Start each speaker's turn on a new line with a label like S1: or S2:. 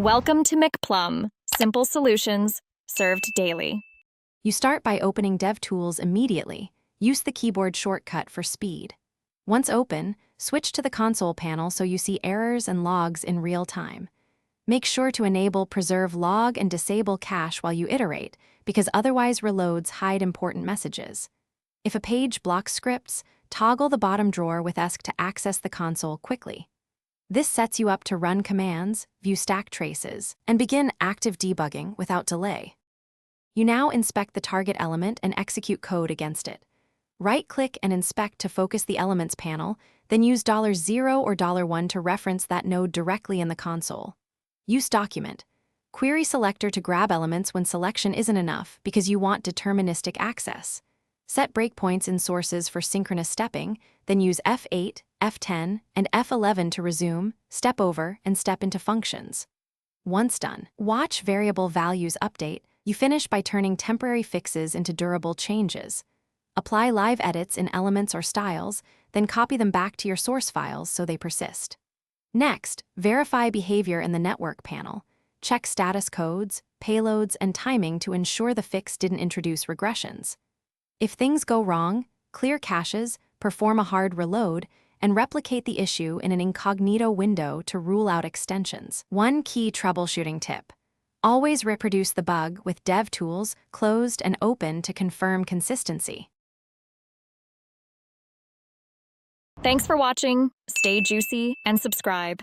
S1: Welcome to McPlum, simple solutions served daily.
S2: You start by opening DevTools immediately. Use the keyboard shortcut for speed. Once open, switch to the console panel so you see errors and logs in real time. Make sure to enable Preserve Log and disable cache while you iterate, because otherwise reloads hide important messages. If a page blocks scripts, toggle the bottom drawer with ESC to access the console quickly. This sets you up to run commands, view stack traces, and begin active debugging without delay. You now inspect the target element and execute code against it. Right-click and inspect to focus the Elements panel, then use $0 or $1 to reference that node directly in the console. Use Document. Query Selector to grab elements when selection isn't enough because you want deterministic access. Set breakpoints in sources for synchronous stepping, then use F8, F10, and F11 to resume, step over, and step into functions. Once done, watch variable values update. You finish by turning temporary fixes into durable changes. Apply live edits in elements or styles, then copy them back to your source files so they persist. Next, verify behavior in the network panel. Check status codes, payloads, and timing to ensure the fix didn't introduce regressions. If things go wrong, clear caches, perform a hard reload, and replicate the issue in an incognito window to rule out extensions. One key troubleshooting tip: always reproduce the bug with DevTools closed and open to confirm consistency.
S1: Thanks for watching. Stay juicy and subscribe.